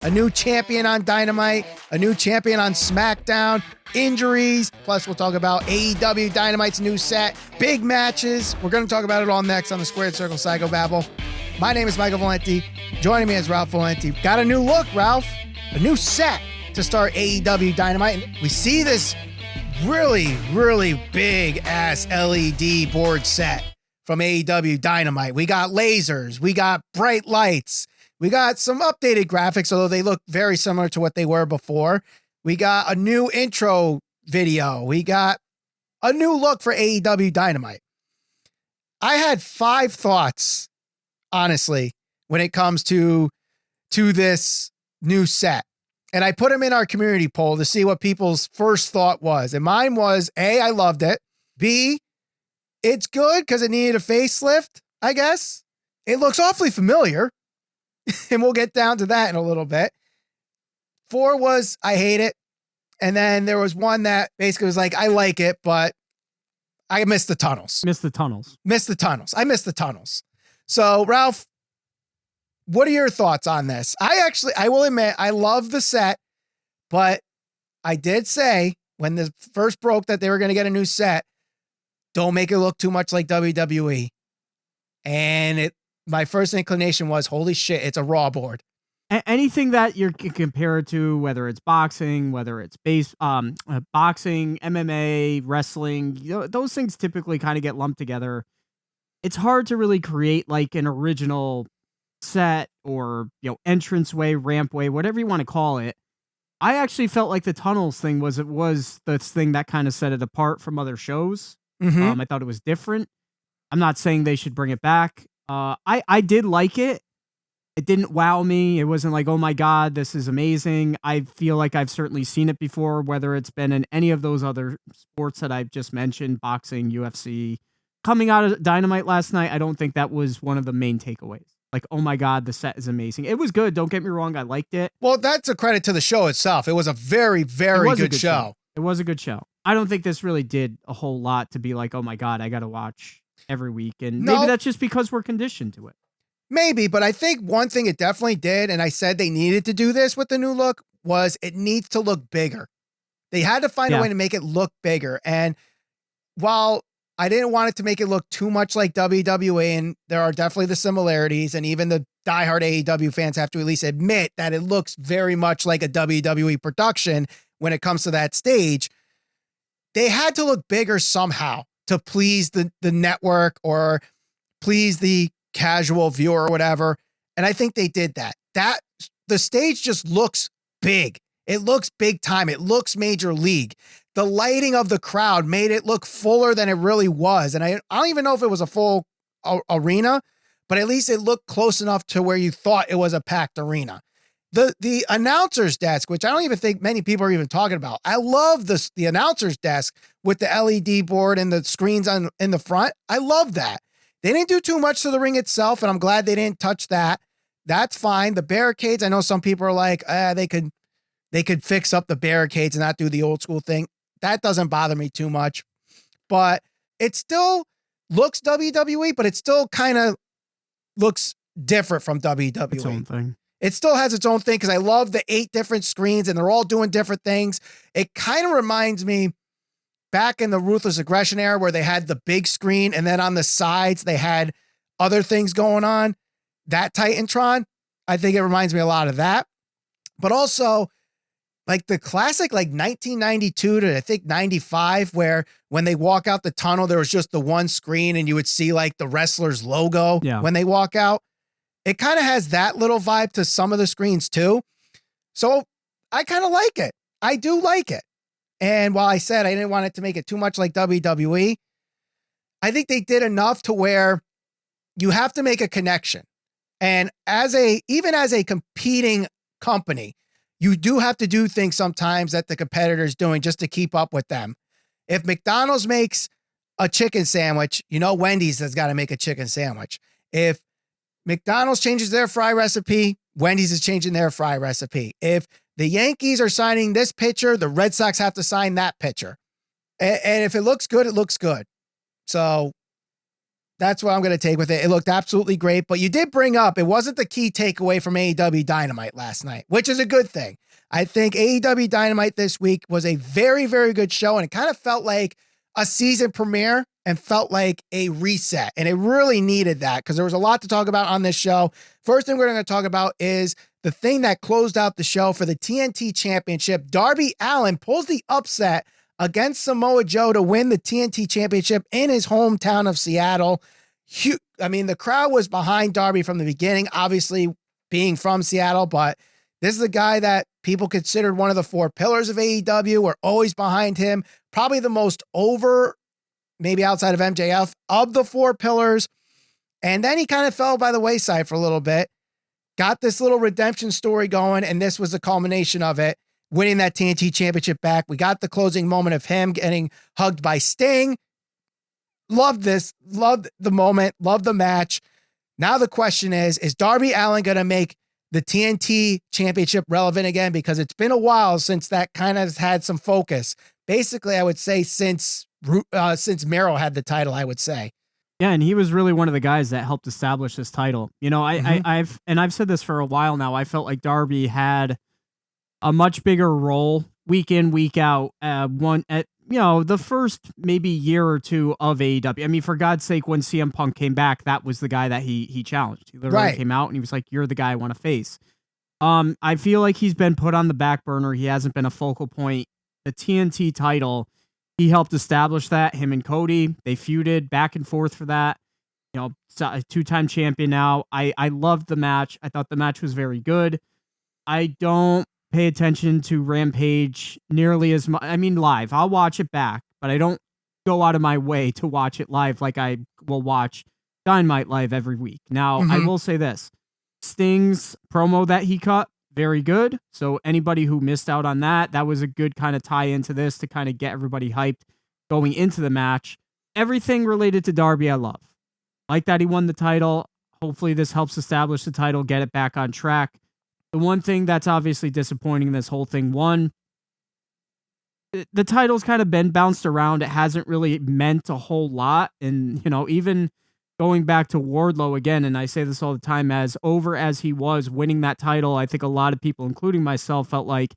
a new champion on Dynamite, a new champion on SmackDown, injuries. Plus, we'll talk about AEW Dynamite's new set, big matches. We're going to talk about it all next on the Squared Circle Psychobabble. My name is Michael Valenti. Joining me is Ralph Valenti. Got a new look, Ralph. A new set to start AEW Dynamite. And we see this really, really big ass LED board set from AEW Dynamite. We got lasers. We got bright lights. We got some updated graphics, although they look very similar to what they were before. We got a new intro video. We got a new look for AEW Dynamite. I had 5 thoughts, honestly, when it comes to this new set. And I put them in our community poll to see what people's first thought was. And mine was, A, I loved it. B, it's good because it needed a facelift, I guess. It looks awfully familiar. And we'll get down to that in a little bit. 4 was, I hate it. And then there was one that basically was like, I like it, but I miss the tunnels. Miss the tunnels. I miss the tunnels. So, Ralph, what are your thoughts on this? I will admit, I love the set, but I did say when the first broke that they were going to get a new set, don't make it look too much like WWE. And my first inclination was, holy shit, it's a Raw board. Anything that you can compare it to, whether it's boxing, whether it's boxing, MMA, wrestling, those things typically kind of get lumped together. It's hard to really create like an original set or, entranceway, rampway, whatever you want to call it. I actually felt like the tunnels thing was the thing that kind of set it apart from other shows. Mm-hmm. I thought it was different. I'm not saying they should bring it back. I did like it. It didn't wow me. It wasn't like, oh my God, this is amazing. I feel like I've certainly seen it before, whether it's been in any of those other sports that I've just mentioned, boxing, UFC. Coming out of Dynamite last night, I don't think that was one of the main takeaways. Like, oh my God, the set is amazing. It was good. Don't get me wrong. I liked it. Well, that's a credit to the show itself. It was a very, very good show. It was a good show. I don't think this really did a whole lot to be like, oh my God, I got to watch every week. And maybe that's just because we're conditioned to it. Maybe, but I think one thing it definitely did, and I said they needed to do this with the new look, was it needs to look bigger. They had to find a way to make it look bigger. And while I didn't want it to make it look too much like WWE, and there are definitely the similarities, and even the diehard AEW fans have to at least admit that it looks very much like a WWE production when it comes to that stage, they had to look bigger somehow to please the network or please the casual viewer or whatever. And I think they did that. The stage just looks big. It looks big time. It looks major league. The lighting of the crowd made it look fuller than it really was. And I don't even know if it was a full arena, but at least it looked close enough to where you thought it was a packed arena. The announcer's desk, which I don't even think many people are even talking about. I love the announcer's desk with the LED board and the screens in the front. I love that. They didn't do too much to the ring itself, and I'm glad they didn't touch that. That's fine. The barricades, I know some people are like, they could fix up the barricades and not do the old school thing. That doesn't bother me too much. But it still looks WWE, but it still kind of looks different from WWE. Its own thing. It still has its own thing because I love the 8 different screens and they're all doing different things. It kind of reminds me back in the Ruthless Aggression era where they had the big screen and then on the sides they had other things going on. That Titantron, I think it reminds me a lot of that. But also like the classic like 1992 to I think 95 where when they walk out the tunnel, there was just the one screen and you would see like the wrestler's logo when they walk out. It kind of has that little vibe to some of the screens too. So I kind of like it. I do like it. And while I said I didn't want it to make it too much like WWE, I think they did enough to where you have to make a connection. And even as a competing company, you do have to do things sometimes that the competitor's doing just to keep up with them. If McDonald's makes a chicken sandwich, Wendy's has got to make a chicken sandwich. If McDonald's changes their fry recipe, Wendy's is changing their fry recipe. If the Yankees are signing this pitcher, the Red Sox have to sign that pitcher. And if it looks good, it looks good. So That's what I'm going to take with it. It looked absolutely great, but you did bring up, it wasn't the key takeaway from AEW Dynamite last night, which is a good thing. I think AEW Dynamite this week was a very, very good show, and it kind of felt like a season premiere and felt like a reset, and it really needed that because there was a lot to talk about on this show. First thing we're going to talk about is the thing that closed out the show for the TNT Championship. Darby Allin pulls the upset against Samoa Joe to win the TNT Championship in his hometown of Seattle. I mean, the crowd was behind Darby from the beginning, obviously being from Seattle, but this is a guy that people considered one of the four pillars of AEW. Were always behind him. Probably the most over, maybe outside of MJF, of the four pillars. And then he kind of fell by the wayside for a little bit. Got this little redemption story going, and this was the culmination of it. Winning that TNT Championship back. We got the closing moment of him getting hugged by Sting. Loved this. Loved the moment. Loved the match. Now the question is Darby Allin going to make the TNT Championship relevant again? Because it's been a while since that kind of had some focus. Basically, I would say since Mero had the title, I would say. Yeah, and he was really one of the guys that helped establish this title. You know, I've said this for a while now. I felt like Darby had a much bigger role week in, week out. The first maybe year or two of AEW. I mean, for God's sake, when CM Punk came back, that was the guy that he challenged. He literally came out and he was like, "You're the guy I want to face." I feel like he's been put on the back burner. He hasn't been a focal point. The TNT title, he helped establish that. Him and Cody, they feuded back and forth for that. You know, a two-time champion now. I loved the match. I thought the match was very good. I don't pay attention to Rampage nearly as much. I mean, live. I'll watch it back, but I don't go out of my way to watch it live like I will watch Dynamite live every week. Now, I will say this. Sting's promo that he cut, very good. So anybody who missed out on that, that was a good kind of tie into this to kind of get everybody hyped going into the match. Everything related to Darby, I love. Like that he won the title. Hopefully this helps establish the title, get it back on track. The one thing that's obviously disappointing in this whole thing, the title's kind of been bounced around. It hasn't really meant a whole lot. And, you know, even going back to Wardlow again, and I say this all the time, as over as he was winning that title, I think a lot of people, including myself, felt like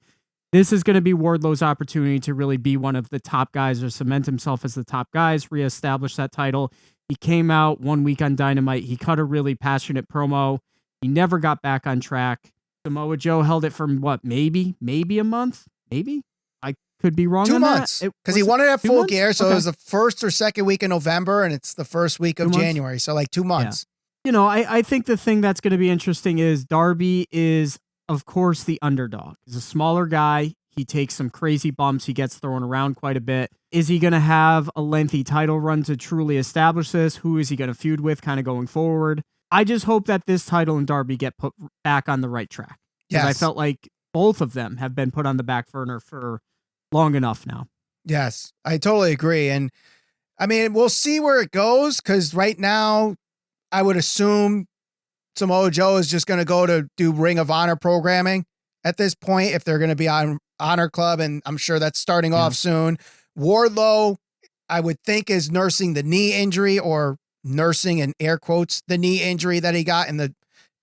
this is going to be Wardlow's opportunity to really be one of the top guys or cement himself as the top guys, reestablish that title. He came out 1 week on Dynamite. He cut a really passionate promo. He never got back on track. Samoa Joe held it for maybe a month? Maybe? I could be wrong 2 on months. Because he won it at Full Gear, so it was the first or second week in November, and it's the first week of January, so like 2 months. Yeah. You know, I think the thing that's going to be interesting is Darby is, of course, the underdog. He's a smaller guy. He takes some crazy bumps. He gets thrown around quite a bit. Is he going to have a lengthy title run to truly establish this? Who is he going to feud with kind of going forward? I just hope that this title and Darby get put back on the right track. Because I felt like both of them have been put on the back burner for long enough now. Yes, I totally agree. And I mean, we'll see where it goes, because right now I would assume Samoa Joe is just going to go to do Ring of Honor programming at this point, if they're going to be on Honor Club, and I'm sure that's starting off soon. Wardlow, I would think, is nursing the knee injury, or nursing in air quotes the knee injury that he got in the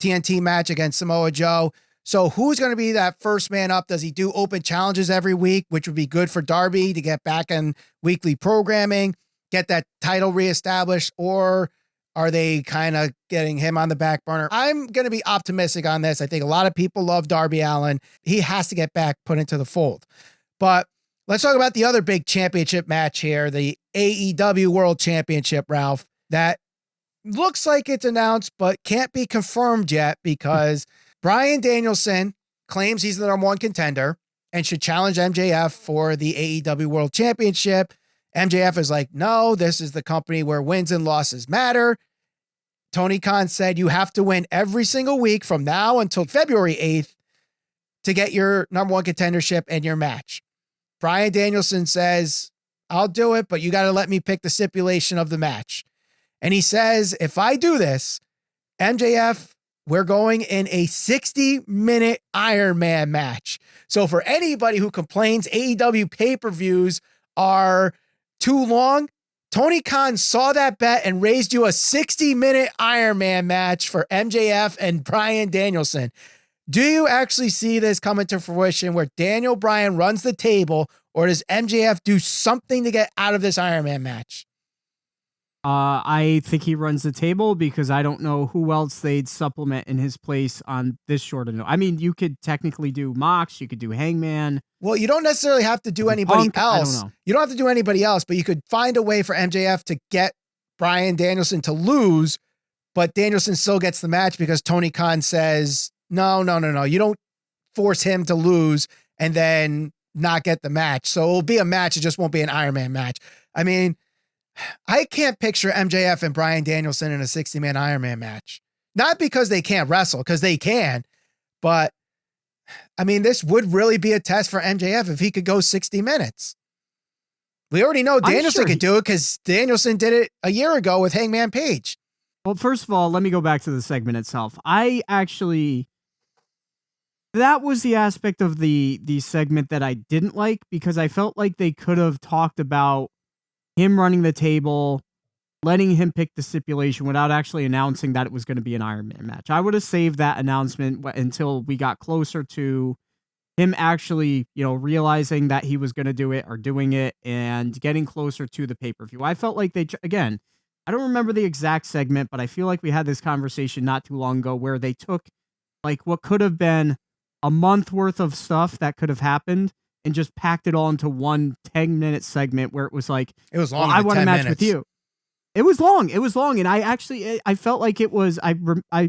TNT match against Samoa Joe. So who's going to be that first man up? Does he do open challenges every week, which would be good for Darby to get back in weekly programming, get that title reestablished, or are they kind of getting him on the back burner? I'm going to be optimistic on this. I think a lot of people love Darby Allin. He has to get back put into the fold. But let's talk about the other big championship match here, the AEW World Championship, Ralph, that looks like it's announced but can't be confirmed yet, because Bryan Danielson claims he's the number one contender and should challenge MJF for the AEW World Championship. MJF is like, no, this is the company where wins and losses matter. Tony Khan said you have to win every single week from now until February 8th to get your number one contendership and your match. Bryan Danielson says, I'll do it, but you got to let me pick the stipulation of the match. And he says, if I do this, MJF, we're going in a 60-minute Iron Man match. So for anybody who complains AEW pay-per-views are too long, Tony Khan saw that bet and raised you a 60-minute Iron Man match for MJF and Bryan Danielson. Do you actually see this coming to fruition where Daniel Bryan runs the table, or does MJF do something to get out of this Iron Man match? I think he runs the table because I don't know who else they'd supplement in his place on this short of note. I mean, you could technically do Mox, you could do Hangman. Well, you don't necessarily have to do anybody Punk, else. I don't know. You don't have to do anybody else, but you could find a way for MJF to get Bryan Danielson to lose, but Danielson still gets the match because Tony Khan says, no. You don't force him to lose and then not get the match. So it'll be a match. It just won't be an Iron Man match. I mean, I can't picture MJF and Bryan Danielson in a 60-man Iron Man match. Not because they can't wrestle, because they can, but I mean, this would really be a test for MJF if he could go 60 minutes. We already know Danielson could do it because Danielson did it a year ago with Hangman Page. Well, first of all, let me go back to the segment itself. That was the aspect of the segment that I didn't like, because I felt like they could have talked about him running the table, letting him pick the stipulation without actually announcing that it was going to be an Iron Man match. I would have saved that announcement until we got closer to him actually, realizing that he was going to do it or doing it and getting closer to the pay-per-view. I felt like again, I don't remember the exact segment, but I feel like we had this conversation not too long ago where they took like what could have been a month worth of stuff that could have happened and just packed it all into one 10-minute segment where it was like, it was long. I want a match with you. It was long. And I felt like it was, I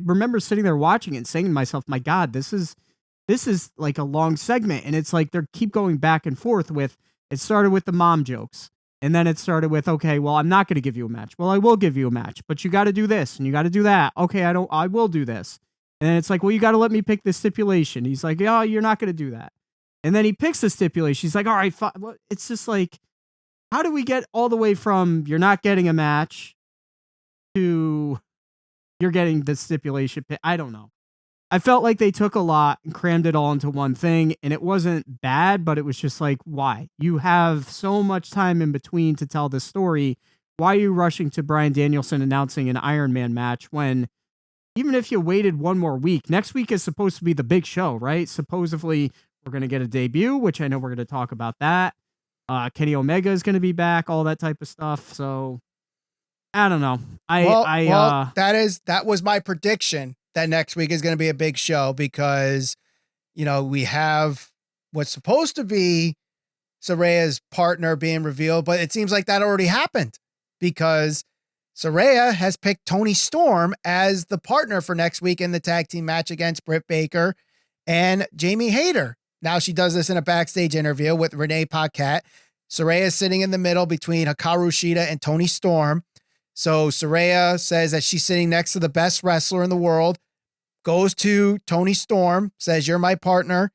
remember sitting there watching it and saying to myself, my God, this is like a long segment. And it's like, they keep going back and forth with, it started with the mom jokes. And then it started with, okay, well, I'm not going to give you a match. Well, I will give you a match, but you got to do this and you got to do that. Okay, I will do this. And then it's like, well, you got to let me pick the stipulation. He's like, oh, you're not going to do that. And then he picks the stipulation. He's like, all right, fine. Well, it's just like, how do we get all the way from you're not getting a match to you're getting the stipulation? I don't know. I felt like they took a lot and crammed it all into one thing, and it wasn't bad, but it was just like, why? You have so much time in between to tell this story. Why are you rushing to Bryan Danielson announcing an Iron Man match when even if you waited one more week, next week is supposed to be the big show, right? Supposedly, we're going to get a debut, which I know we're going to talk about that. Kenny Omega is going to be back, all that type of stuff. So I don't know. That was my prediction that next week is going to be a big show because, we have what's supposed to be Saraya's partner being revealed, but it seems like that already happened because Saraya has picked Toni Storm as the partner for next week in the tag team match against Britt Baker and Jamie Hayter. Now she does this in a backstage interview with Renee Paquette. Saraya is sitting in the middle between Hikaru Shida and Toni Storm. So Saraya says that she's sitting next to the best wrestler in the world, goes to Toni Storm, says, you're my partner.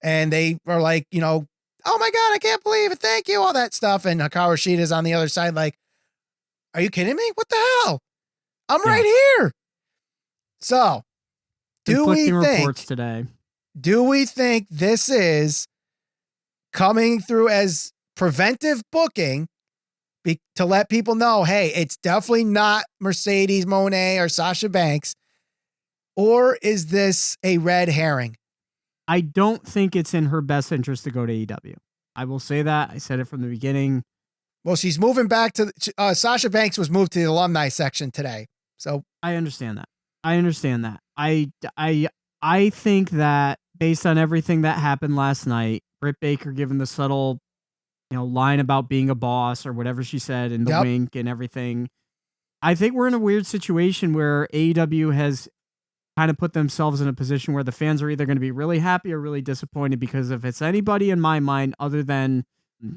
And they are like, oh my God, I can't believe it. Thank you. All that stuff. And Hikaru Shida is on the other side like, are you kidding me? What the hell? I'm right here. So do we think this is coming through as preventive booking to let people know, hey, it's definitely not Mercedes Moné or Sasha Banks, or is this a red herring? I don't think it's in her best interest to go to AEW. I will say that. I said it from the beginning. Well, she's moving back to Sasha Banks was moved to the alumni section today. So I understand that. I think that based on everything that happened last night, Britt Baker given the subtle, line about being a boss or whatever she said in the wink and everything. I think we're in a weird situation where AEW has kind of put themselves in a position where the fans are either going to be really happy or really disappointed, because if it's anybody in my mind other than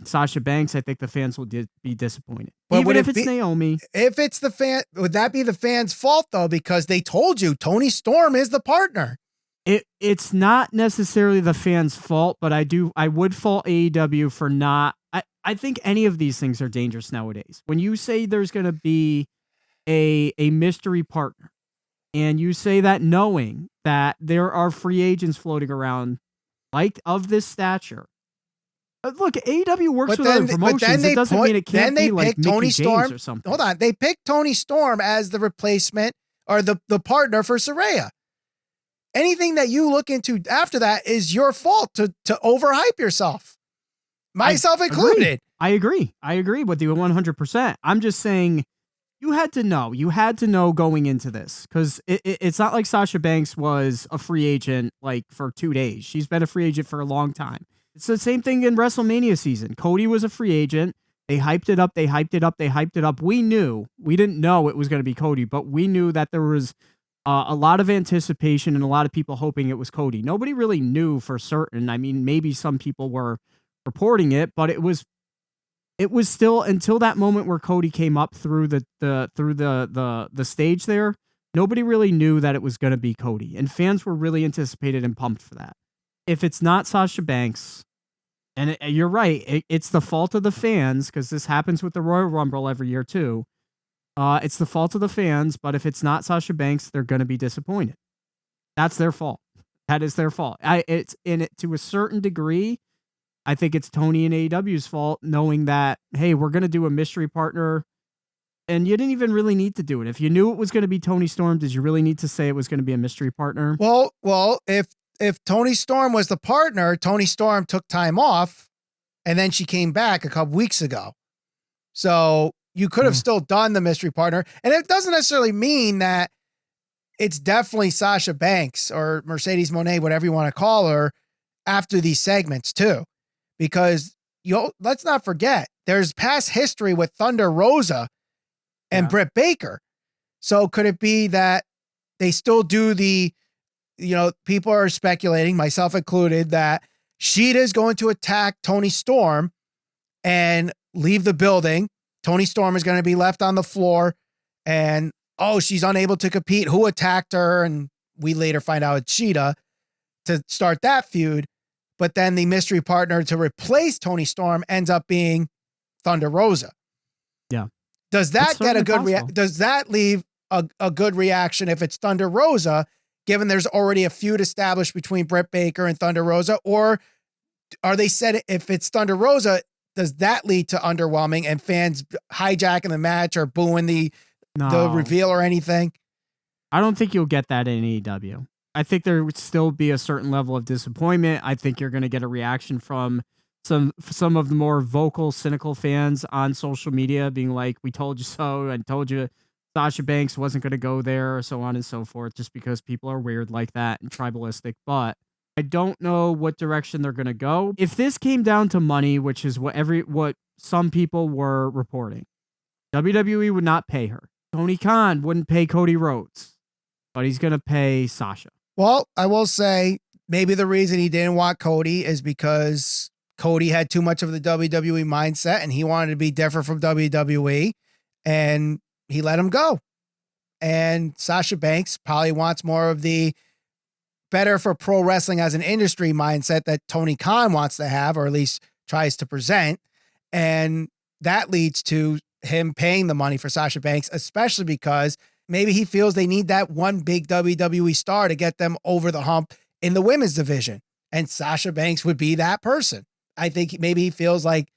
Sasha Banks, I think the fans will be disappointed. But even if it's Naomi. If it's the fan, would that be the fans' fault though? Because they told you Toni Storm is the partner. It's not necessarily the fans' fault, but I would fault AEW for not. I think any of these things are dangerous nowadays. When you say there's going to be a mystery partner, and you say that knowing that there are free agents floating around like of this stature, Look, AEW works with other promotions. It doesn't mean it can't be like Toni Storm or something. Hold on. They picked Toni Storm as the replacement or the partner for Saraya. Anything that you look into after that is your fault to overhype yourself. Myself included. I agree with you 100%. I'm just saying you had to know going into this, because it's not like Sasha Banks was a free agent like for 2 days. She's been a free agent for a long time. It's the same thing in WrestleMania season. Cody was a free agent. They hyped it up. We didn't know it was going to be Cody, but we knew that there was a lot of anticipation and a lot of people hoping it was Cody. Nobody really knew for certain. I mean, maybe some people were reporting it, but it was still until that moment where Cody came up through the stage there. Nobody really knew that it was going to be Cody, and fans were really anticipated and pumped for that. If it's not Sasha Banks, and you're right, it's the fault of the fans, because this happens with the Royal Rumble every year too. It's the fault of the fans, but if it's not Sasha Banks, they're going to be disappointed. That's their fault. That is their fault. It's in it to a certain degree. I think it's Tony and AEW's fault, knowing that, hey, we're going to do a mystery partner, and you didn't even really need to do it. If you knew it was going to be Toni Storm, did you really need to say it was going to be a mystery partner? Well, if Toni Storm was the partner, Toni Storm took time off, and then she came back a couple weeks ago. So you could have still done the mystery partner, and it doesn't necessarily mean that it's definitely Sasha Banks or Mercedes Moné, whatever you want to call her, after these segments too. Because let's not forget, there's past history with Thunder Rosa and Britt Baker. So could it be that they still do people are speculating, myself included, that Sheeta's going to attack Toni Storm and leave the building. Toni Storm is going to be left on the floor, and she's unable to compete. Who attacked her? And we later find out it's Sheeta to start that feud. But then the mystery partner to replace Toni Storm ends up being Thunder Rosa. Yeah. Does that get a good does that leave a good reaction if it's Thunder Rosa, given there's already a feud established between Britt Baker and Thunder Rosa? Or are they said if it's Thunder Rosa, does that lead to underwhelming and fans hijacking the match or booing the reveal or anything? I don't think you'll get that in AEW. I think there would still be a certain level of disappointment. I think you're going to get a reaction from some of the more vocal, cynical fans on social media being like, we told you so, and told you Sasha Banks wasn't going to go there, so on and so forth, just because people are weird like that and tribalistic. But I don't know what direction they're going to go. If this came down to money, which is what some people were reporting, WWE would not pay her. Tony Khan wouldn't pay Cody Rhodes, but he's going to pay Sasha. Well, I will say maybe the reason he didn't want Cody is because Cody had too much of the WWE mindset and he wanted to be different from WWE, and he let him go. And Sasha Banks probably wants more of the better for pro wrestling as an industry mindset that Tony Khan wants to have, or at least tries to present. And that leads to him paying the money for Sasha Banks, especially because maybe he feels they need that one big WWE star to get them over the hump in the women's division. And Sasha Banks would be that person. I think maybe he feels like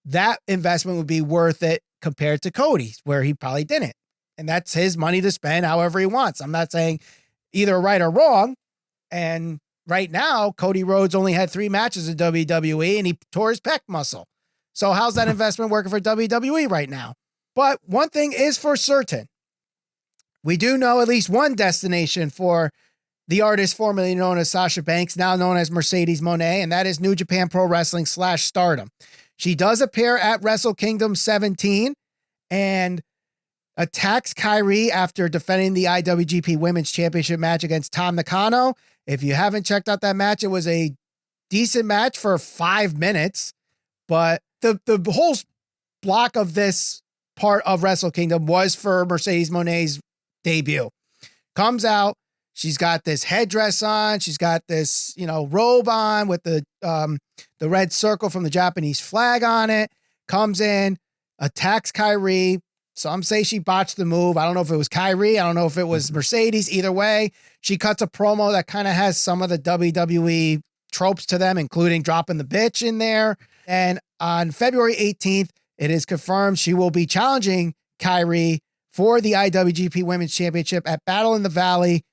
that investment would be worth it compared to Cody's, where he probably didn't. And that's his money to spend however he wants. I'm not saying either right or wrong. And right now, Cody Rhodes only had 3 matches in WWE and he tore his pec muscle. So how's that investment working for WWE right now? But one thing is for certain. We do know at least one destination for the artist formerly known as Sasha Banks, now known as Mercedes Moné, and that is New Japan Pro Wrestling / Stardom. She does appear at Wrestle Kingdom 17 and attacks Kairi after defending the IWGP Women's Championship match against Tam Nakano. If you haven't checked out that match, it was a decent match for 5 minutes, but the whole block of this part of Wrestle Kingdom was for Mercedes Moné's debut. Comes out, she's got this headdress on, she's got this, robe on with the red circle from the Japanese flag on it, comes in, attacks Kairi. Some say she botched the move. I don't know if it was Kairi. I don't know if it was Mercedes. Either way, she cuts a promo that kind of has some of the WWE tropes to them, including dropping the bitch in there. And on February 18th, it is confirmed she will be challenging Kairi for the IWGP Women's Championship at Battle in the Valley,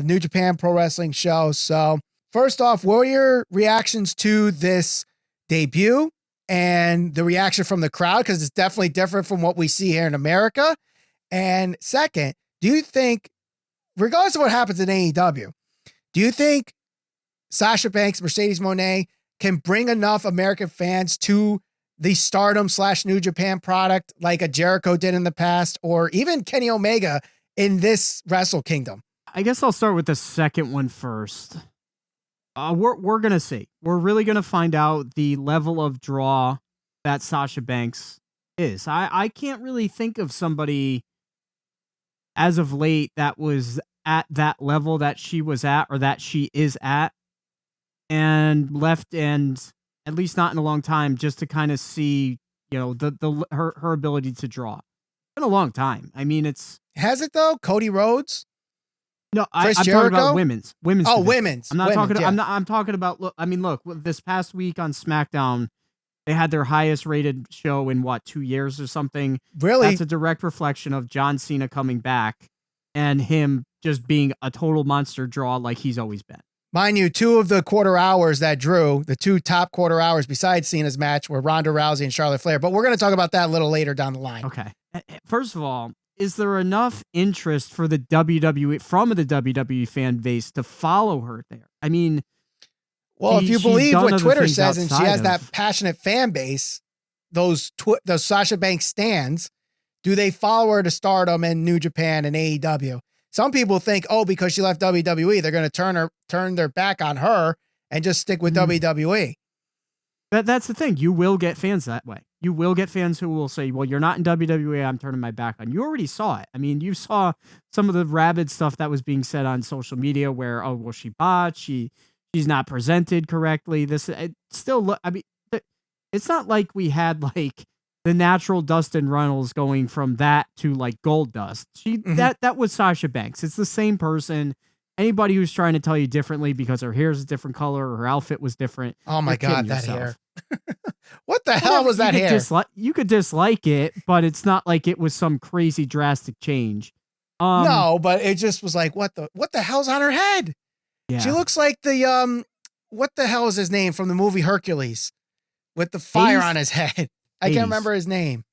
New Japan Pro Wrestling show. So first off, what were your reactions to this debut and the reaction from the crowd? Because it's definitely different from what we see here in America. And second, do you think, regardless of what happens in AEW, do you think Sasha Banks, Mercedes Moné can bring enough American fans to the Stardom / New Japan product like a Jericho did in the past, or even Kenny Omega in this Wrestle Kingdom? I guess I'll start with the second one first. We're going to see. We're really going to find out the level of draw that Sasha Banks is. I can't really think of somebody as of late that was at that level that she was at or that she is at and left, and at least not in a long time, just to kind of see, her ability to draw. It's been a long time. I mean, has it though? Cody Rhodes? No, I'm talking about women's. Oh, division. women's. I'm not women's, talking. yeah. I'm talking about. Look. This past week on SmackDown, they had their highest rated show in 2 years or something. Really? That's a direct reflection of John Cena coming back and him just being a total monster draw like he's always been. Mind you, two of the quarter hours that drew, the two top quarter hours besides Cena's match, were Ronda Rousey and Charlotte Flair. But we're going to talk about that a little later down the line. Okay. First of all, is there enough interest for the WWE from the WWE fan base to follow her there? I mean, well, if you believe what Twitter says, and she has that passionate fan base, those Sasha Banks stans, do they follow her to Stardom and New Japan and AEW? Some people think, because she left WWE, they're going to turn their back on her and just stick with WWE. That's the thing. You will get fans that way. You will get fans who will say, well, you're not in WWE, I'm turning my back on you. Already saw it. I mean, you saw some of the rabid stuff that was being said on social media where, she botched, she's not presented correctly. It's not like we had the natural Dustin Runnels going from that to Gold Dust. That was Sasha Banks. It's the same person. Anybody who's trying to tell you differently because her hair is a different color or her outfit was different. Oh my God, that hair. What the hell was that hair? You could dislike it, but it's not like it was some crazy drastic change. No, but it just was what the hell's on her head? Yeah. She looks like the what the hell is his name from the movie Hercules with the fire on his head. I can't remember his name.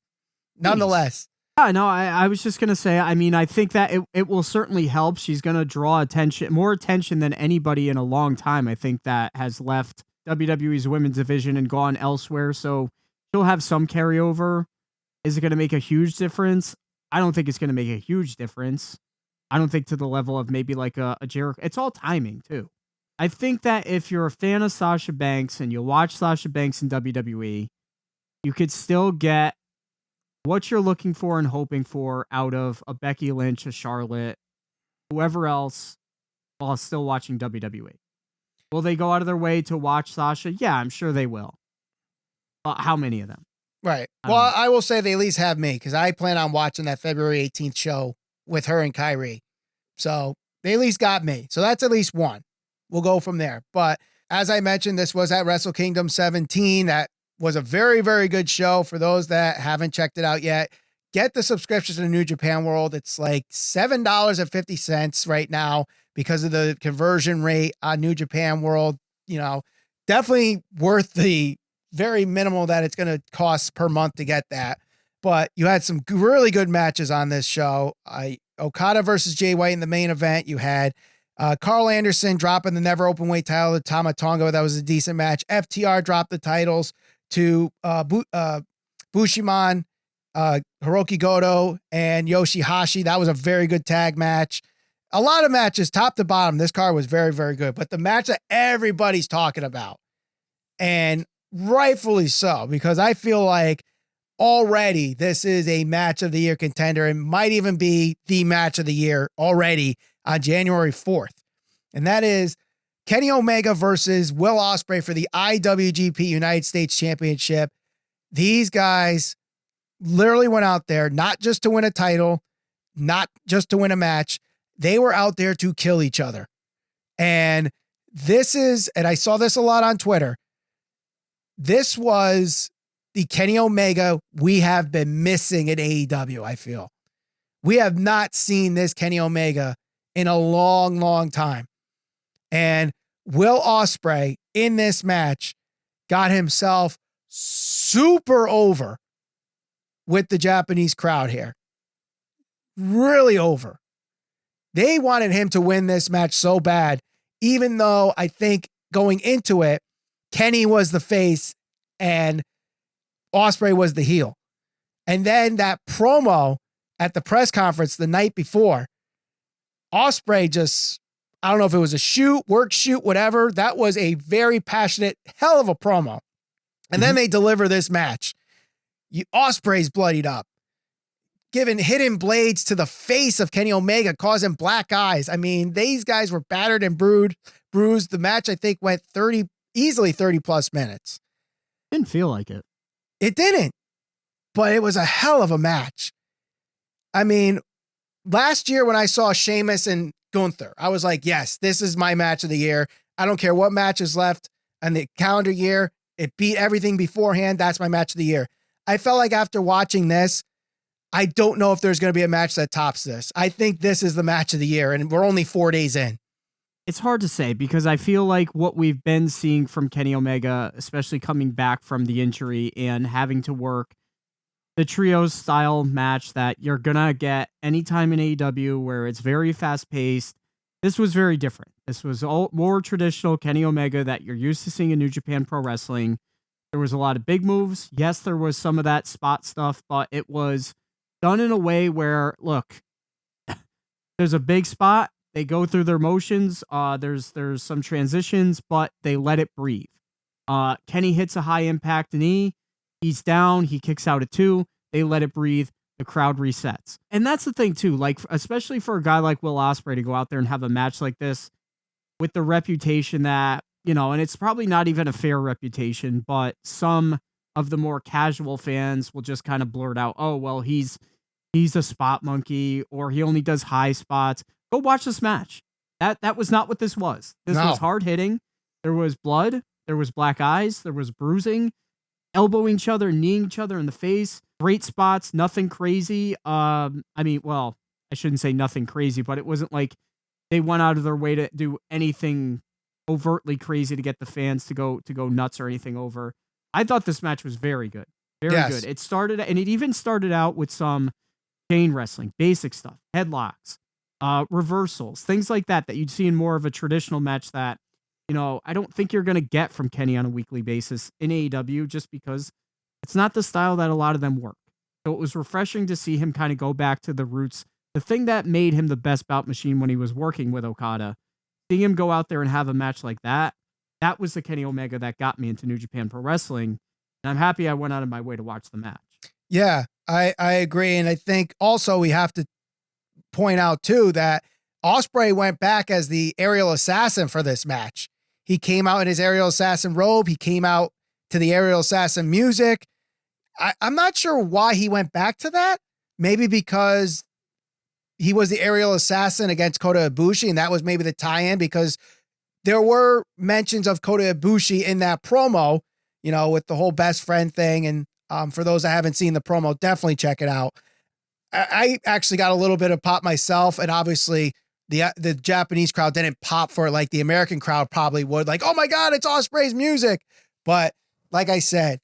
Nonetheless. Yeah, no, I was just going to say, I mean, I think that it will certainly help. She's going to draw more attention than anybody in a long time. I think that has left WWE's women's division and gone elsewhere. So she'll have some carryover. Is it going to make a huge difference? I don't think it's going to make a huge difference. I don't think to the level of maybe a Jericho. It's all timing too. I think that if you're a fan of Sasha Banks and you watch Sasha Banks in WWE, you could still get what you're looking for and hoping for out of a Becky Lynch, a Charlotte, whoever else, while still watching WWE. Will they go out of their way to watch Sasha? Yeah, I'm sure they will. How many of them? Right. Well, I will say they at least have me because I plan on watching that February 18th show with her and Kairi. So they at least got me. So that's at least one. We'll go from there. But as I mentioned, this was at Wrestle Kingdom 17. That was a very, very good show. For those that haven't checked it out yet, get the subscription to the New Japan World. It's $7.50 right now because of the conversion rate on New Japan World. Definitely worth the very minimal that it's going to cost per month to get that. But you had some really good matches on this show. Okada versus Jay White in the main event. You had Carl Anderson dropping the never open weight title to Tama Tonga. That was a decent match. FTR dropped the titles to Bushiman, Hiroki Goto, and Yoshihashi. That was a very good tag match. A lot of matches, top to bottom. This card was very, very good. But the match that everybody's talking about, and rightfully so, because I feel like already this is a match of the year contender and might even be the match of the year already on January 4th. And that is Kenny Omega versus Will Ospreay for the IWGP United States Championship. These guys literally went out there not just to win a title, not just to win a match. They were out there to kill each other. And I saw this a lot on Twitter. This was the Kenny Omega we have been missing at AEW, I feel. We have not seen this Kenny Omega in a long, long time. And Will Ospreay in this match got himself super over with the Japanese crowd here. Really over. They wanted him to win this match so bad, even though I think going into it, Kenny was the face and Ospreay was the heel. And then that promo at the press conference the night before, Ospreay just, I don't know if it was a shoot, work shoot, whatever. That was a very passionate, hell of a promo. And then they deliver this match. Ospreay's bloodied up, giving hidden blades to the face of Kenny Omega, causing black eyes. I mean, these guys were battered and bruised. The match, I think, went easily 30 plus minutes. Didn't feel like it. It didn't, but it was a hell of a match. I mean, last year when I saw Sheamus and Gunther, I was like, yes, this is my match of the year. I don't care what match is left on the calendar year. It beat everything beforehand. That's my match of the year. I felt like after watching this, I don't know if there's going to be a match that tops this. I think this is the match of the year, and we're only 4 days in. It's hard to say because I feel like what we've been seeing from Kenny Omega, especially coming back from the injury and having to work the trios style match that you're going to get anytime in AEW where it's very fast paced. This was very different. This was more traditional Kenny Omega that you're used to seeing in New Japan Pro Wrestling. There was a lot of big moves. Yes, there was some of that spot stuff, but it was done in a way where, look, there's a big spot. They go through their motions. There's some transitions, but they let it breathe. Kenny hits a high impact knee. He's down. He kicks out at 2. They let it breathe. The crowd resets. And that's the thing too, like, especially for a guy like Will Ospreay to go out there and have a match like this with the reputation that, you know, and it's probably not even a fair reputation, but some of the more casual fans will just kind of blurt out, oh, well, he's a spot monkey or he only does high spots. Go watch this match. That was not what this was. This was hard hitting. There was blood. There was black eyes. There was bruising, elbowing each other, kneeing each other in the face. Great spots. Nothing crazy. I mean, well, I shouldn't say nothing crazy, but it wasn't like they went out of their way to do anything overtly crazy to get the fans to go nuts or anything over. I thought this match was very good. Very good. It started, and it even started out with some chain wrestling, basic stuff, headlocks, reversals, things like that you'd see in more of a traditional match that, you know, I don't think you're going to get from Kenny on a weekly basis in AEW just because it's not the style that a lot of them work. So it was refreshing to see him kind of go back to the roots. The thing that made him the best bout machine when he was working with Okada, seeing him go out there and have a match like that, that was the Kenny Omega that got me into New Japan Pro Wrestling. And I'm happy I went out of my way to watch the match. Yeah, I agree. And I think also we have to point out too that Ospreay went back as the aerial assassin for this match. He came out in his aerial assassin robe. He came out to the aerial assassin music. I'm not sure why he went back to that. Maybe because he was the aerial assassin against Kota Ibushi, and that was maybe the tie-in, because there were mentions of Kota Ibushi in that promo, you know, with the whole best friend thing. And for those that haven't seen the promo, definitely check it out. I actually got a little bit of pop myself, and obviously the Japanese crowd didn't pop for it like the American crowd probably would. Like, oh my God, it's Ospreay's music. But like I said,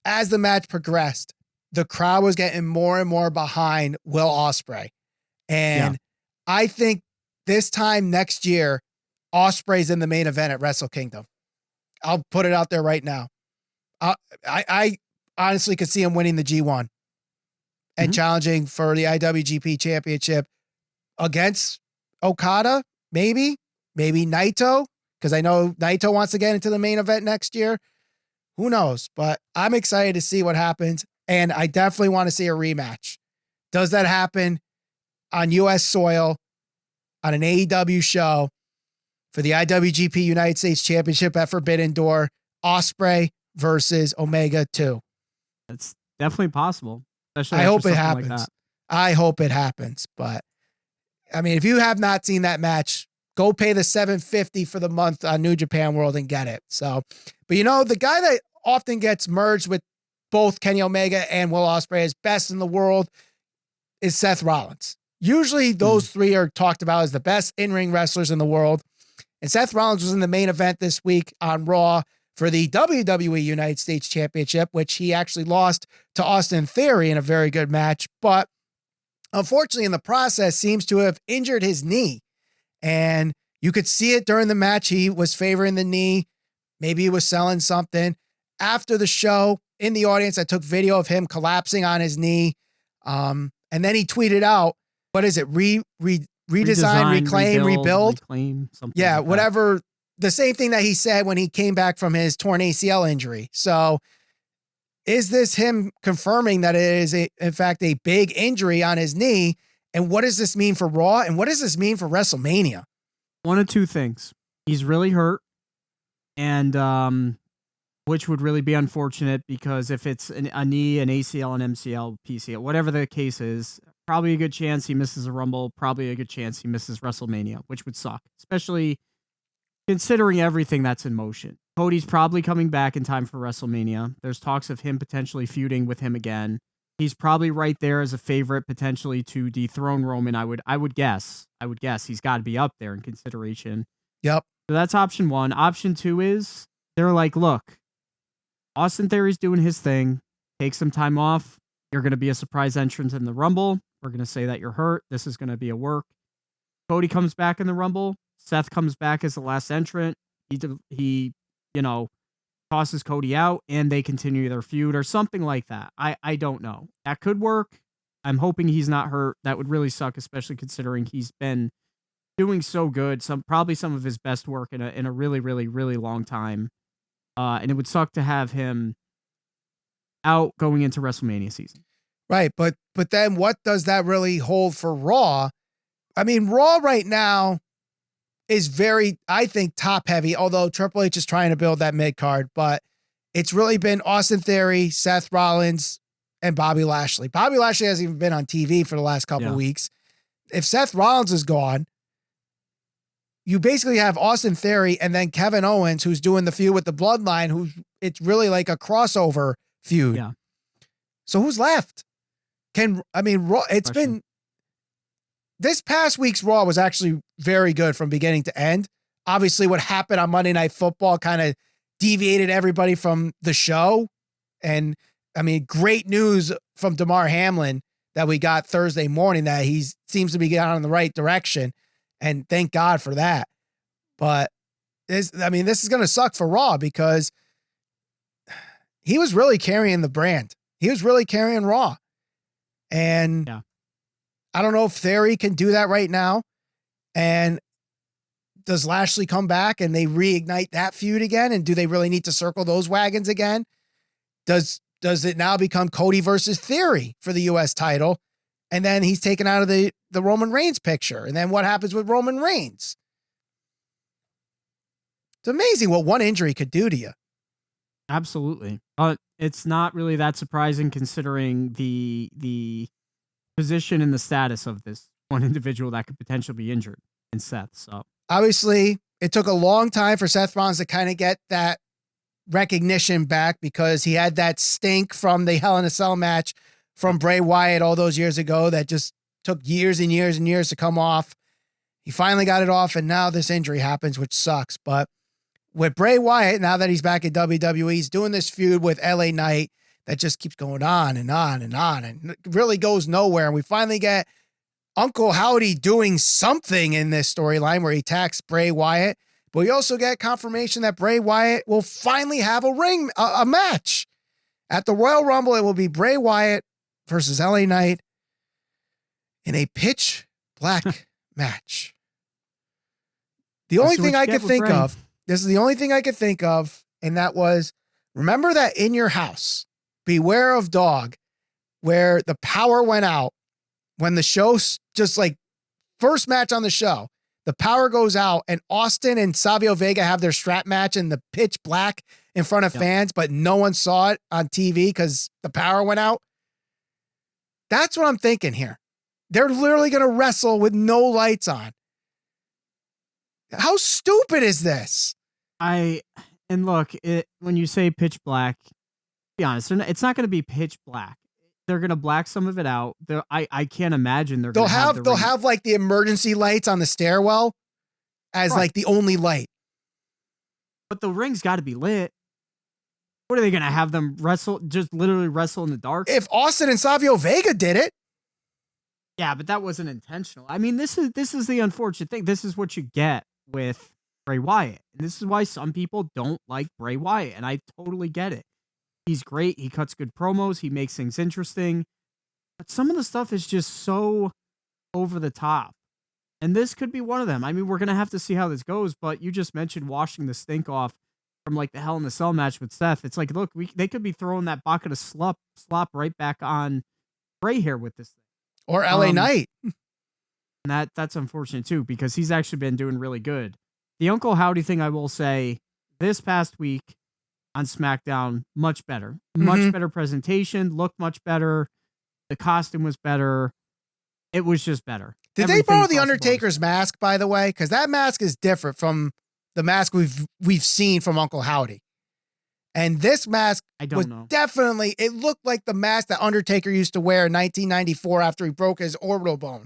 as the match progressed, the crowd was getting more and more behind Will Ospreay. And I think this time next year, Ospreay's in the main event at Wrestle Kingdom. I'll put it out there right now. I honestly could see him winning the G1 and challenging for the IWGP Championship against Okada, maybe Naito, because I know Naito wants to get into the main event next year. Who knows? But I'm excited to see what happens, and I definitely want to see a rematch. Does that happen on U.S. soil on an AEW show for the IWGP United States Championship at Forbidden Door? Ospreay versus Omega 2. It's definitely possible. I hope it happens. I hope it happens. But I mean, if you have not seen that match, go pay the $7.50 for the month on New Japan World and get it. So, but you know, the guy that often gets merged with both Kenny Omega and Will Ospreay as best in the world is Seth Rollins. Usually those three are talked about as the best in-ring wrestlers in the world. And Seth Rollins was in the main event this week on Raw for the WWE United States Championship, which he actually lost to Austin Theory in a very good match. But unfortunately, in the process, seems to have injured his knee. And you could see it during the match. He was favoring the knee. Maybe he was selling something. After the show, in the audience, I took video of him collapsing on his knee. And then he tweeted out, what is it? Redesign, reclaim, rebuild? Reclaim, something yeah, like whatever. That. The same thing that he said when he came back from his torn ACL injury. So is this him confirming that it is, in fact, a big injury on his knee? And what does this mean for Raw? And what does this mean for WrestleMania? One of two things. He's really hurt. And which would really be unfortunate because if it's a knee, an ACL, an MCL, PCL, whatever the case is, probably a good chance he misses a Rumble, probably a good chance he misses WrestleMania, which would suck, especially considering everything that's in motion. Cody's probably coming back in time for WrestleMania. There's talks of him potentially feuding with him again. He's probably right there as a favorite potentially to dethrone Roman. I would guess. He's got to be up there in consideration. Yep. So that's option one. Option two is they're like, look, Austin Theory's doing his thing. Take some time off. You're going to be a surprise entrant in the Rumble. We're going to say that you're hurt. This is going to be a work. Cody comes back in the Rumble. Seth comes back as the last entrant. He tosses Cody out and they continue their feud or something like that. I don't know. That could work. I'm hoping he's not hurt. That would really suck, especially considering he's been doing so good. Probably some of his best work in a really, really, really long time. And it would suck to have him out going into WrestleMania season. Right. But then what does that really hold for Raw? I mean, Raw right now is very, I think, top heavy, although Triple H is trying to build that mid card, but it's really been Austin Theory, Seth Rollins, and Bobby Lashley. Bobby Lashley hasn't even been on TV for the last couple of weeks. If Seth Rollins is gone, you basically have Austin Theory and then Kevin Owens, who's doing the feud with the Bloodline, it's really like a crossover feud. Yeah. So who's left? Raw, it's been, this past week's Raw was actually very good from beginning to end. Obviously, what happened on Monday Night Football kind of deviated everybody from the show. And great news from Damar Hamlin that we got Thursday morning that he seems to be getting in the right direction. And thank God for that. But this is going to suck for Raw because he was really carrying the brand. He was really carrying Raw. And I don't know if Theory can do that right now. And does Lashley come back and they reignite that feud again? And do they really need to circle those wagons again? Does it now become Cody versus Theory for the U.S. title? And then he's taken out of the Roman Reigns picture. And then what happens with Roman Reigns? It's amazing what one injury could do to you. Absolutely. It's not really that surprising considering the position and the status of this one individual that could potentially be injured in Seth. So obviously it took a long time for Seth Rollins to kind of get that recognition back because he had that stink from the Hell in a Cell match from Bray Wyatt all those years ago that just took years and years and years to come off. He finally got it off, and now this injury happens, which sucks. But with Bray Wyatt, now that he's back at WWE, he's doing this feud with LA Knight that just keeps going on and on and on and really goes nowhere. And we finally get Uncle Howdy doing something in this storyline where he attacks Bray Wyatt. But we also get confirmation that Bray Wyatt will finally have a match. At the Royal Rumble, it will be Bray Wyatt versus LA Knight in a pitch black match. The only thing I could think of, this is the only thing I could think of, and that was, remember that In Your House, Beware of Dog, where the power went out when the show, just like first match on the show, the power goes out and Austin and Savio Vega have their strap match in the pitch black in front of fans, but no one saw it on TV because the power went out. That's what I'm thinking here. They're literally going to wrestle with no lights on. How stupid is this? And look, when you say pitch black, be honest, it's not going to be pitch black. They're going to black some of it out. I can't imagine they'll have like the emergency lights on the stairwell as like the only light. But the ring's got to be lit. What are they going to have them just literally wrestle in the dark? If Austin and Savio Vega did it. Yeah, but that wasn't intentional. I mean, this is the unfortunate thing. This is what you get with Bray Wyatt. And this is why some people don't like Bray Wyatt. And I totally get it. He's great. He cuts good promos. He makes things interesting. But some of the stuff is just so over the top. And this could be one of them. I mean, we're going to have to see how this goes. But you just mentioned washing the stink off from like the Hell in a Cell match with Seth. It's like, look, they could be throwing that bucket of slop right back on Bray here with this thing. Or LA Knight. And that's unfortunate too, because he's actually been doing really good. The Uncle Howdy thing, I will say, this past week on SmackDown, much better. Much better presentation, looked much better. The costume was better. It was just better. Did they borrow the Undertaker's mask, by the way? Because that mask is different from the mask we've seen from Uncle Howdy. And this mask definitely, it looked like the mask that Undertaker used to wear in 1994 after he broke his orbital bone.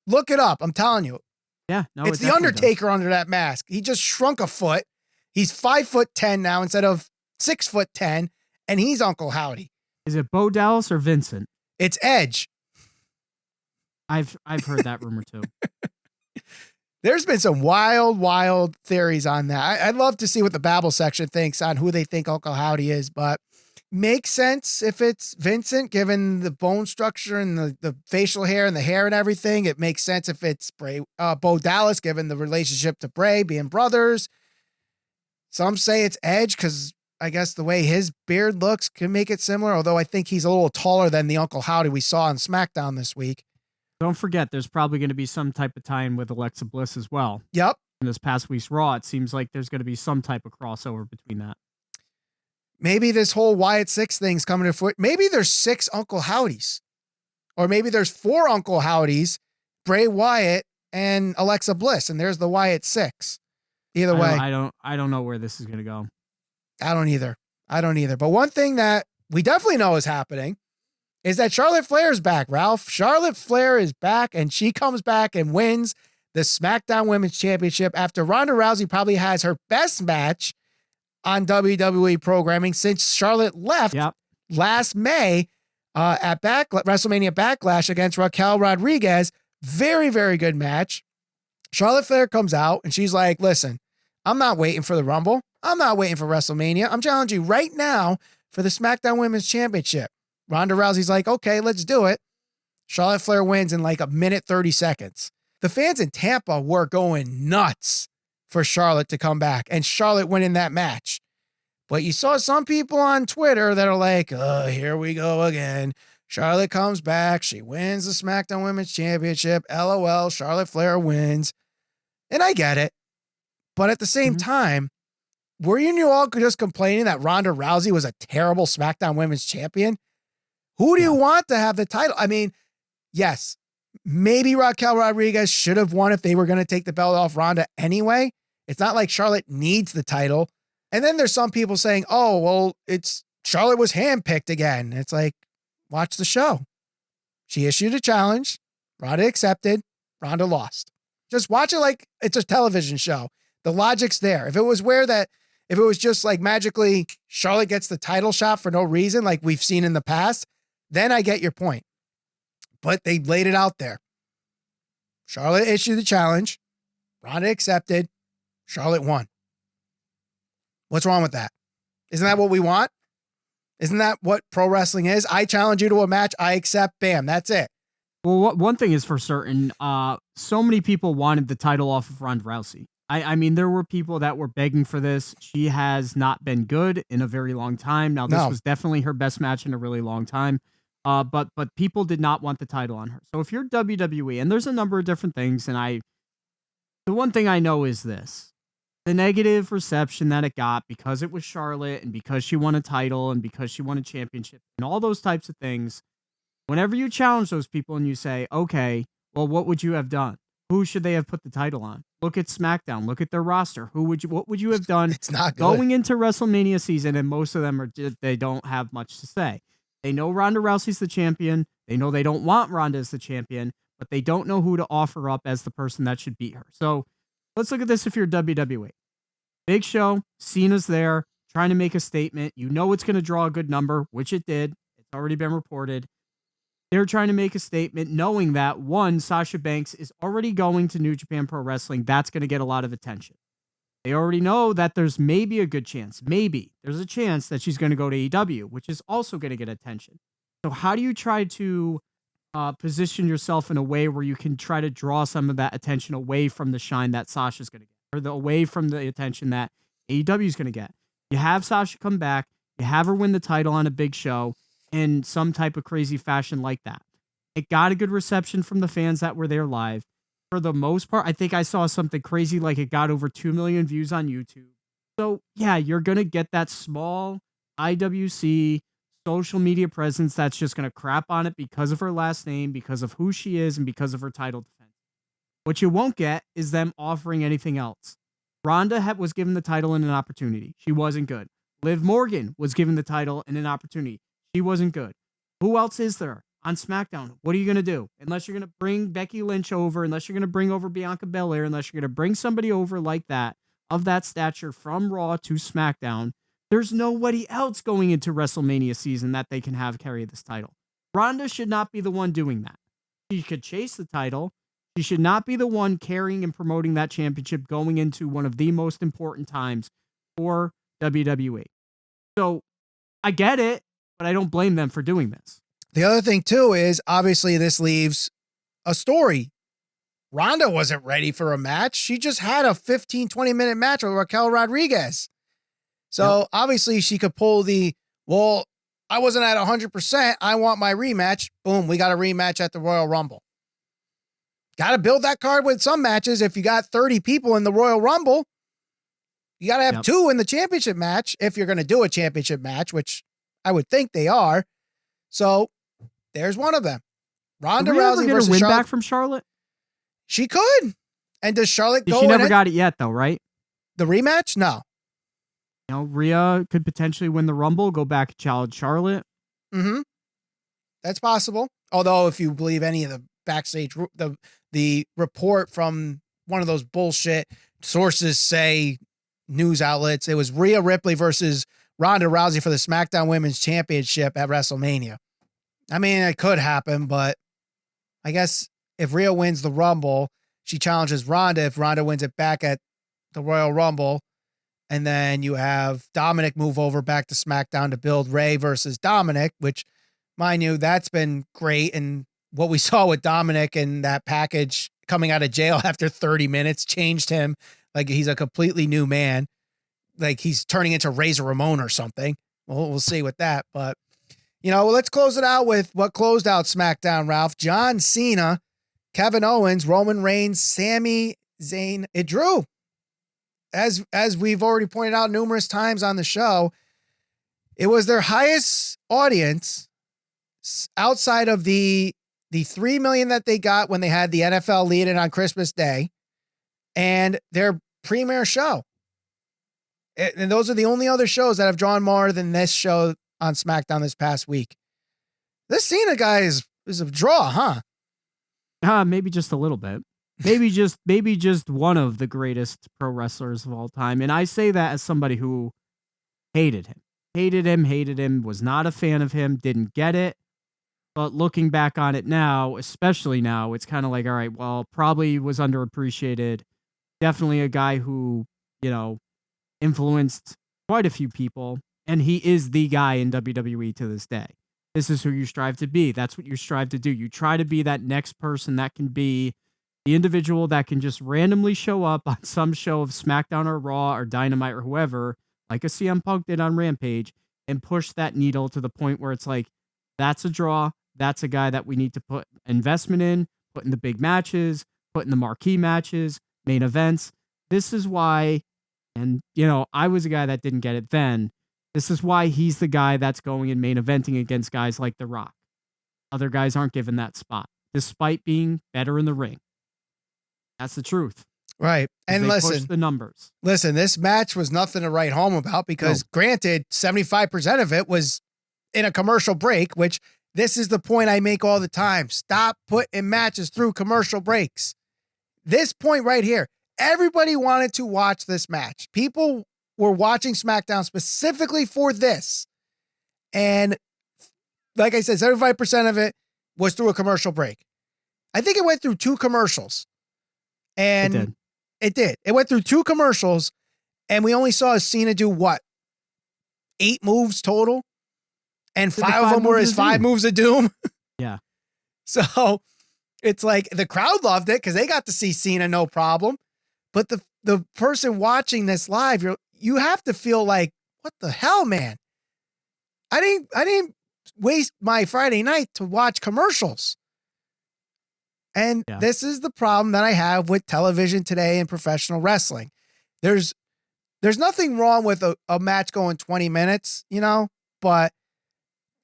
Look it up. I'm telling you. Yeah, no, it's the Undertaker under that mask. He just shrunk a foot. He's 5'10" now instead of 6'10", and he's Uncle Howdy. Is it Bo Dallas or Vincent? It's Edge. I've heard that rumor too. There's been some wild theories on that. I'd love to see what the Babble section thinks on who they think Uncle Howdy is, but makes sense if it's Vincent, given the bone structure and the facial hair and the hair and everything. It makes sense if it's Bo Dallas, given the relationship to Bray, being brothers. Some say it's Edge because I guess the way his beard looks can make it similar, although I think he's a little taller than the Uncle Howdy we saw on SmackDown this week. Don't forget, there's probably going to be some type of tie-in with Alexa Bliss as well. Yep. In this past week's Raw, it seems like there's going to be some type of crossover between that. Maybe this whole Wyatt 6 thing's coming to foot. Maybe there's 6 Uncle Howdies. Or maybe there's 4 Uncle Howdies, Bray Wyatt and Alexa Bliss, and there's the Wyatt 6. Either way. I don't know where this is going to go. I don't either. But one thing that we definitely know is happening is that Charlotte Flair is back, Ralph. Charlotte Flair is back, and she comes back and wins the SmackDown Women's Championship after Ronda Rousey probably has her best match on WWE programming since Charlotte left last May at WrestleMania Backlash against Raquel Rodriguez. Very, very good match. Charlotte Flair comes out, and she's like, listen, I'm not waiting for the Rumble. I'm not waiting for WrestleMania. I'm challenging you right now for the SmackDown Women's Championship. Ronda Rousey's like, okay, let's do it. Charlotte Flair wins in like a minute 30 seconds. The fans in Tampa were going nuts for Charlotte to come back and Charlotte winning that match. But you saw some people on Twitter that are like, oh, here we go again. Charlotte comes back. She wins the SmackDown Women's Championship. LOL, Charlotte Flair wins. And I get it. But at the same time, were you all just complaining that Ronda Rousey was a terrible SmackDown Women's Champion? Who do you want to have the title? I mean, yes, maybe Raquel Rodriguez should have won if they were going to take the belt off Ronda anyway. It's not like Charlotte needs the title. And then there's some people saying, oh, well, it's Charlotte was handpicked again. It's like, watch the show. She issued a challenge. Ronda accepted. Ronda lost. Just watch it like it's a television show. The logic's there. If it was just like magically Charlotte gets the title shot for no reason, like we've seen in the past, then I get your point. But they laid it out there. Charlotte issued the challenge. Ronda accepted. Charlotte won. What's wrong with that? Isn't that what we want? Isn't that what pro wrestling is? I challenge you to a match. I accept. Bam. That's it. Well, one thing is for certain. So many people wanted the title off of Ronda Rousey. I mean, there were people that were begging for this. She has not been good in a very long time. Now, this was definitely her best match in a really long time. But people did not want the title on her. So if you're WWE, and there's a number of different things, and the one thing I know is this. The negative reception that it got because it was Charlotte and because she won a title and because she won a championship and all those types of things. Whenever you challenge those people and you say, okay, well, what would you have done? Who should they have put the title on? Look at SmackDown. Look at their roster. What would you have done It's not good. going into WrestleMania season? And most of them they don't have much to say. They know Ronda Rousey's the champion. They know they don't want Ronda as the champion, but they don't know who to offer up as the person that should beat her. So let's look at this if you're WWE. Big Show, Cena's there, trying to make a statement. You know it's going to draw a good number, which it did. It's already been reported. They're trying to make a statement knowing that, one, Sasha Banks is already going to New Japan Pro Wrestling. That's going to get a lot of attention. They already know that there's maybe a good chance, there's a chance that she's going to go to AEW, which is also going to get attention. So how do you try to position yourself in a way where you can try to draw some of that attention away from the shine that Sasha's going to get, or away from the attention that AEW is going to get? You have Sasha come back, you have her win the title on a Big Show in some type of crazy fashion like that. It got a good reception from the fans that were there live. For the most part, I think I saw something crazy like it got over 2 million views on YouTube. So yeah, you're going to get that small IWC social media presence that's just going to crap on it because of her last name, because of who she is, and because of her title defense. What you won't get is them offering anything else. Ronda was given the title and an opportunity. She wasn't good. Liv Morgan was given the title and an opportunity. She wasn't good. Who else is there on SmackDown? What are you going to do? Unless you're going to bring Becky Lynch over, unless you're going to bring over Bianca Belair, unless you're going to bring somebody over like that, of that stature from Raw to SmackDown, there's nobody else going into WrestleMania season that they can have carry this title. Ronda should not be the one doing that. She could chase the title. She should not be the one carrying and promoting that championship going into one of the most important times for WWE. So I get it, but I don't blame them for doing this. The other thing, too, is obviously this leaves a story. Ronda wasn't ready for a match. She just had a 15-20-minute match with Raquel Rodriguez. So obviously she could pull well, I wasn't at 100%. I want my rematch. Boom, we got a rematch at the Royal Rumble. Got to build that card with some matches. If you got 30 people in the Royal Rumble, you got to have 2 in the championship match if you're going to do a championship match, which I would think they are. So there's one of them. Ronda Rousey versus win back from Charlotte? She could. And does Charlotte go? She never got it yet, though, right? The rematch? No. You know, Rhea could potentially win the Rumble, go back and challenge Charlotte. Mm-hmm. That's possible. Although, if you believe any of the backstage, the report from one of those bullshit sources say news outlets, it was Rhea Ripley versus Ronda Rousey for the SmackDown Women's Championship at WrestleMania. I mean, it could happen, but I guess if Rhea wins the Rumble, she challenges Ronda. If Ronda wins it back at the Royal Rumble, and then you have Dominic move over back to SmackDown to build Ray versus Dominic, which, mind you, that's been great. And what we saw with Dominic and that package coming out of jail after 30 minutes changed him. Like he's a completely new man. Like he's turning into Razor Ramon or something. We'll see with that. But, let's close it out with what closed out SmackDown, Ralph. John Cena, Kevin Owens, Roman Reigns, Sami Zayn. It drew. As we've already pointed out numerous times on the show, it was their highest audience outside of the 3 million that they got when they had the NFL lead in on Christmas Day and their premiere show. And those are the only other shows that have drawn more than this show on SmackDown this past week. This Cena guy is a draw, huh? Maybe just a little bit. Maybe just one of the greatest pro wrestlers of all time. And I say that as somebody who hated him, was not a fan of him, didn't get it. But looking back on it now, especially now, it's kind of like, all right, well, probably was underappreciated. Definitely a guy who, influenced quite a few people. And he is the guy in WWE to this day. This is who you strive to be. That's what you strive to do. You try to be that next person that can be the individual that can just randomly show up on some show of SmackDown or Raw or Dynamite or whoever, like a CM Punk did on Rampage, and push that needle to the point where it's like, that's a draw. That's a guy that we need to put investment in, put in the big matches, put in the marquee matches, main events. This is why, and I was a guy that didn't get it then. This is why he's the guy that's going and main eventing against guys like The Rock. Other guys aren't given that spot, despite being better in the ring. That's the truth. Right. And listen, the numbers. Listen, this match was nothing to write home about because granted, 75% of it was in a commercial break, which this is the point I make all the time. Stop putting matches through commercial breaks. This point right here, everybody wanted to watch this match. People were watching SmackDown specifically for this. And like I said, 75% of it was through a commercial break. I think it went through 2 commercials. And it did. It went through 2 commercials, and we only saw Cena do what? 8 moves total? And 5 of them were his 5 moves of doom? Yeah. So it's like the crowd loved it because they got to see Cena no problem. But the person watching this live, you have to feel like, what the hell, man? I didn't waste my Friday night to watch commercials. And this is the problem that I have with television today in professional wrestling. There's nothing wrong with a match going 20 minutes, but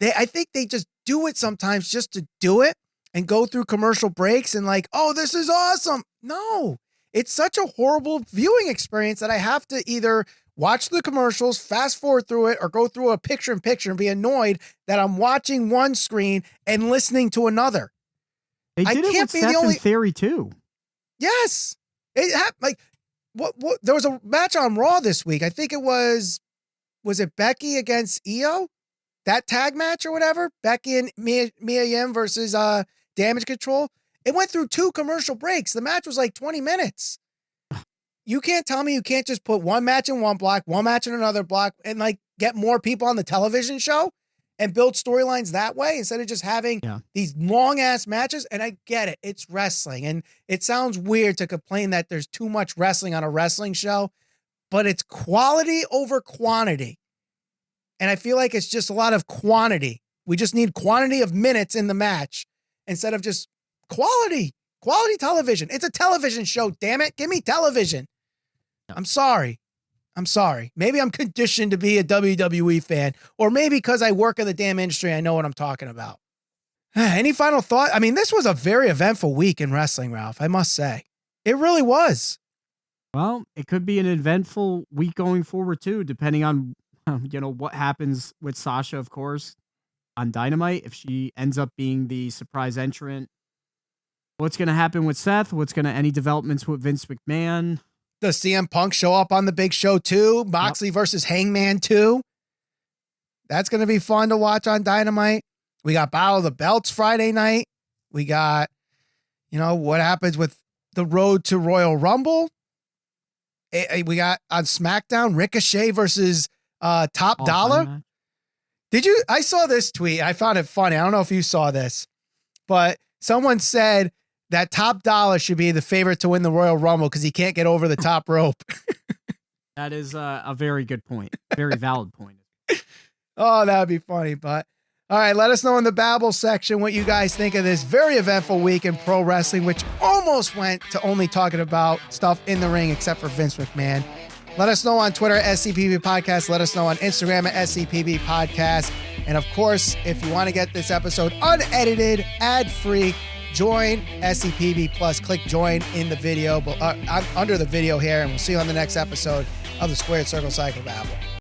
I think they just do it sometimes just to do it and go through commercial breaks and like, oh, this is awesome. No, it's such a horrible viewing experience that I have to either watch the commercials, fast forward through it, or go through a picture-in-picture and be annoyed that I'm watching one screen and listening to another. They did it with Seth and Theory too. Yes. What there was a match on Raw this week. I think it was it Becky against Io? That tag match or whatever? Becky and Mia Yim versus Damage Control. It went through 2 commercial breaks. The match was like 20 minutes. You can't tell me you can't just put one match in one block, one match in another block, and like get more people on the television show and build storylines that way instead of just having these long ass matches. And I get it. It's wrestling. And it sounds weird to complain that there's too much wrestling on a wrestling show, but it's quality over quantity. And I feel like it's just a lot of quantity. We just need quantity of minutes in the match instead of just quality television. It's a television show. Damn it. Give me television. I'm sorry. Maybe I'm conditioned to be a WWE fan, or maybe because I work in the damn industry, I know what I'm talking about. Any final thought? I mean, this was a very eventful week in wrestling, Ralph, I must say. It really was. Well, it could be an eventful week going forward, too, depending on, what happens with Sasha, of course, on Dynamite. If she ends up being the surprise entrant, what's going to happen with Seth? Any developments with Vince McMahon? Does CM Punk show up on the big show too? Moxley versus Hangman 2. That's going to be fun to watch on Dynamite. We got Battle of the Belts Friday night. We got, what happens with the road to Royal Rumble. We got on SmackDown, Ricochet versus Top Dollar. I saw this tweet. I found it funny. I don't know if you saw this, but someone said that Top Dollar should be the favorite to win the Royal Rumble because he can't get over the top rope. That is a very good point. Very valid point. Oh, that would be funny. But all right, let us know in the Babble section what you guys think of this very eventful week in pro wrestling, which almost went to only talking about stuff in the ring except for Vince McMahon. Let us know on Twitter at SCPB Podcast. Let us know on Instagram at SCPB Podcast. And of course, if you want to get this episode unedited, ad-free, join SCPB Plus. Click join in the video, under the video here, and we'll see you on the next episode of the Squared Circle Cycle Babble.